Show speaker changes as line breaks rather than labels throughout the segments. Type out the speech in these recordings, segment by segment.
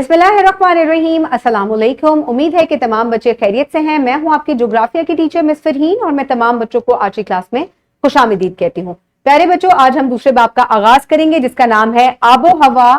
बिस्मिल्लाहिर्रहमानिर्रहीम, अस्सलाम वालेकुम। उम्मीद है कि तमाम बच्चे खैरियत से हैं। मैं हूं आपकी ज्योग्राफिया की टीचर मिस फरहीन और मैं तमाम बच्चों को आज की क्लास में खुशामदीद कहती हूँ। प्यारे बच्चों, आज हम दूसरे बाब का आगाज करेंगे जिसका नाम है आबो हवा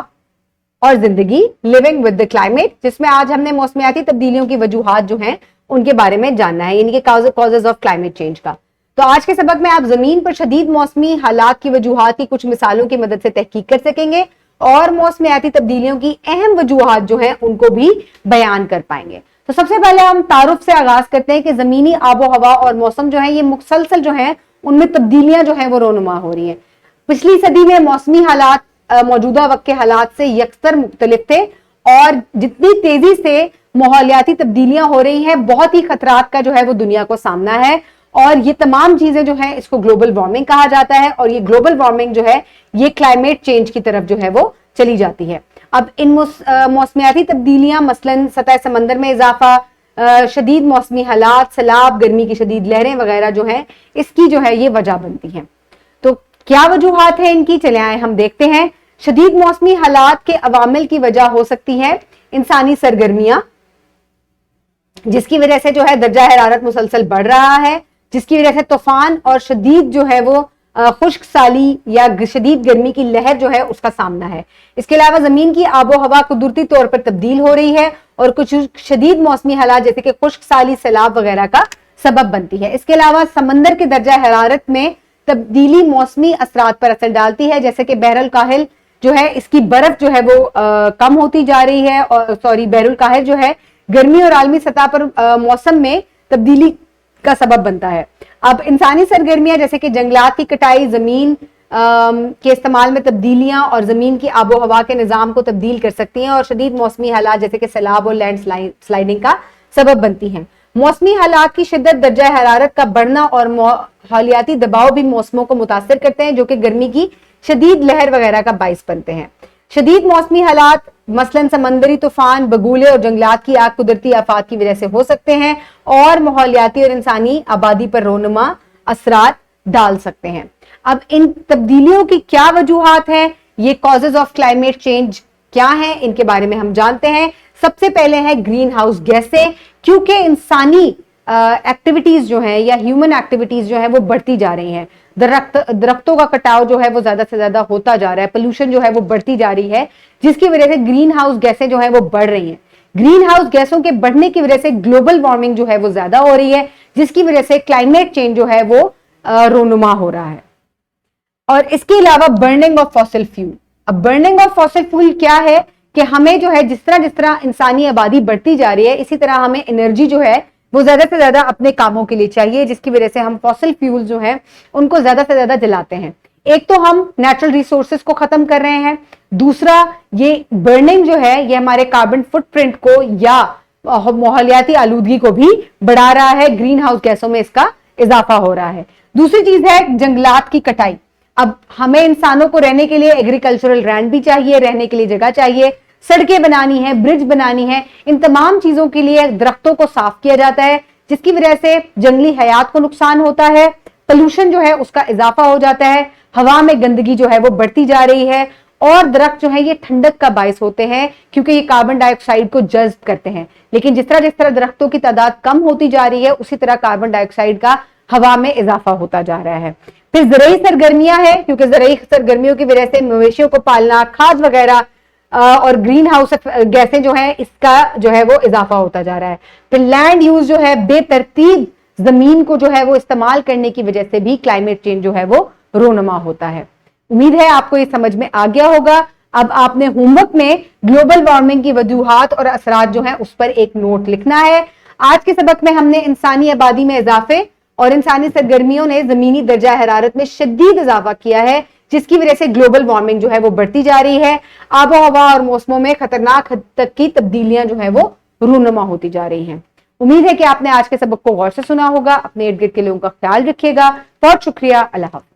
और जिंदगी, लिविंग विद द क्लाइमेट, जिसमें आज हमने मौसमियाती तब्दीलियों की वजूहात जो हैं उनके बारे में जानना है, यानी कि कॉजेज ऑफ क्लाइमेट चेंज का। तो आज के सबक में आप जमीन पर शदीद मौसमी हालात की वजूहात की कुछ मिसालों की मदद से तहकीक कर सकेंगे और मौसमियाती तब्दीलियों की अहम वजूहात जो हैं उनको भी बयान कर पाएंगे। तो सबसे पहले हम तारुफ से आगाज करते हैं कि जमीनी आबो हवा और मौसम जो है ये मुसलसल जो है उनमें तब्दीलियां जो है वो रोनुमा हो रही हैं। पिछली सदी में मौसमी हालात मौजूदा वक्त के हालात से यकसर मुख्तलिफ थे और जितनी तेजी से माहौलियाती तब्दीलियां हो रही हैं, बहुत ही खतरात का जो है वो दुनिया को सामना है और ये तमाम चीजें जो है इसको ग्लोबल वार्मिंग कहा जाता है और ये ग्लोबल वार्मिंग जो है ये क्लाइमेट चेंज की तरफ जो है वो चली जाती है। अब इन मौसमियाती तब्दीलियां मसलन सतह समंदर में इजाफा, शदीद मौसमी हालात, सैलाब, गर्मी की शदीद लहरें वगैरह जो है इसकी जो है ये वजह बनती हैं। तो क्या वजूहात है इनकी, चले आए हम देखते हैं। शदीद मौसमी हालात के अवामिल की वजह हो सकती है इंसानी सरगर्मियां, जिसकी वजह से जो है दर्जा हरारत मुसलसल बढ़ रहा है, जिसकी वजह से तूफान और शदीद जो है वो खुश्क साली या शदीद गर्मी की लहर जो है उसका सामना है। इसके अलावा जमीन की आबो हवा कुदरती तौर पर तब्दील हो रही है और कुछ शदीद मौसमी हालात जैसे कि खुश्क साली, सैलाब वगैरह का सबब बनती है। इसके अलावा समंदर के दर्जा हरारत में तब्दीली मौसमी असरात पर असर डालती है, जैसे कि बहरुल काहिल जो है इसकी बर्फ जो है वो कम होती जा रही है और बहरुल काहिल जो है गर्मी और आलमी सतह पर मौसम में तब्दीली का सबब बनता है। अब इंसानी सरगर्मियां जैसे कि जंगलात की कटाई, जमीन के इस्तेमाल में तब्दीलियां और जमीन की आबो हवा के निजाम को तब्दील कर सकती हैं और शदीद मौसमी हालात जैसे कि सैलाब और लैंड स्लाइडिंग का सबब बनती हैं। मौसमी हालात की शिद्दत, दर्जा हरारत का बढ़ना और माहौलियाती दबाव भी मौसमों को मुतासर करते हैं जो कि गर्मी की शदीद लहर वगैरह का बाइस बनते हैं। शदीद मौसमी हालात मसलन समंदरी तूफान, बगुले और जंगलात की आग कुदरती आफात की वजह से हो सकते हैं और माहौलियाती और इंसानी आबादी पर रोनुमा असरात डाल सकते हैं। अब इन तब्दीलियों की क्या वजूहात हैं, ये कॉजेज ऑफ क्लाइमेट चेंज क्या हैं, इनके बारे में हम जानते हैं। सबसे पहले है ग्रीन हाउस गैसें, क्योंकि इंसानी एक्टिविटीज जो है या ह्यूमन एक्टिविटीज जो है वो बढ़ती जा रही हैं। दरख्तों का कटाव जो है वो ज्यादा से ज्यादा होता जा रहा है, पोल्यूशन जो है वो बढ़ती जा रही है, जिसकी वजह से ग्रीन हाउस गैसें जो है वो बढ़ रही हैं। ग्रीन हाउस गैसों के बढ़ने की वजह से ग्लोबल वार्मिंग जो है वो ज्यादा हो रही है, जिसकी वजह से क्लाइमेट चेंज जो है वो रोनुमा हो रहा है। और इसके अलावा बर्निंग ऑफ फॉसिल फ्यूल। अब बर्निंग ऑफ फॉसिल फ्यूल क्या है कि हमें जो है जिस तरह इंसानी आबादी बढ़ती जा रही है इसी तरह हमें एनर्जी जो है वो ज्यादा से ज्यादा अपने कामों के लिए चाहिए, जिसकी वजह से हम फॉसिल फ्यूल जो है उनको ज्यादा से ज्यादा जलाते हैं। एक तो हम नेचुरल रिसोर्सेज को खत्म कर रहे हैं, दूसरा ये बर्निंग जो है ये हमारे कार्बन फुटप्रिंट को या माहौलियाती आलूदगी को भी बढ़ा रहा है, ग्रीन हाउस गैसों में इसका इजाफा हो रहा है। दूसरी चीज है जंगलात की कटाई। अब हमें इंसानों को रहने के लिए एग्रीकल्चरल लैंड भी चाहिए, रहने के लिए जगह चाहिए, सड़कें बनानी है, ब्रिज बनानी है, इन तमाम चीजों के लिए दरख्तों को साफ किया जाता है, जिसकी वजह से जंगली हयात को नुकसान होता है, पोल्यूशन जो है उसका इजाफा हो जाता है, हवा में गंदगी जो है वो बढ़ती जा रही है और दरख्त जो है ये ठंडक का बायस होते हैं क्योंकि ये कार्बन डाइऑक्साइड को जज्ब करते हैं। लेकिन जिस तरह दरख्तों की तादाद कम होती जा रही है उसी तरह कार्बन डाइऑक्साइड का हवा में इजाफा होता जा रहा है। फिर ज़रूरी सरगर्मियां हैं, क्योंकि ज़रूरी सरगर्मियों की वजह से मवेशियों को पालना, खाद वगैरह और ग्रीन हाउस गैसें जो है इसका जो है वो इजाफा होता जा रहा है। फिर लैंड यूज जो है, बेतरतीब जमीन को जो है वो इस्तेमाल करने की वजह से भी क्लाइमेट चेंज जो है वो रोनुमा होता है। उम्मीद है आपको ये समझ में आ गया होगा। अब आपने होमवर्क में ग्लोबल वार्मिंग की वजूहात और असरात जो है उस पर एक नोट लिखना है। आज के सबक में हमने इंसानी आबादी में इजाफे और इंसानी सरगर्मियों ने जमीनी दर्जा हरारत में शदीद इजाफा किया है, जिसकी वजह से ग्लोबल वार्मिंग जो है वो बढ़ती जा रही है। आबो हवा और मौसमों में खतरनाक हद तक की तब्दीलियां जो है वो रूनुमा होती जा रही हैं। उम्मीद है कि आपने आज के सबक को गौर से सुना होगा। अपने इर्द गिर्द के लोगों का ख्याल रखिएगा। बहुत शुक्रिया। अल्लाह हाफ़िज़।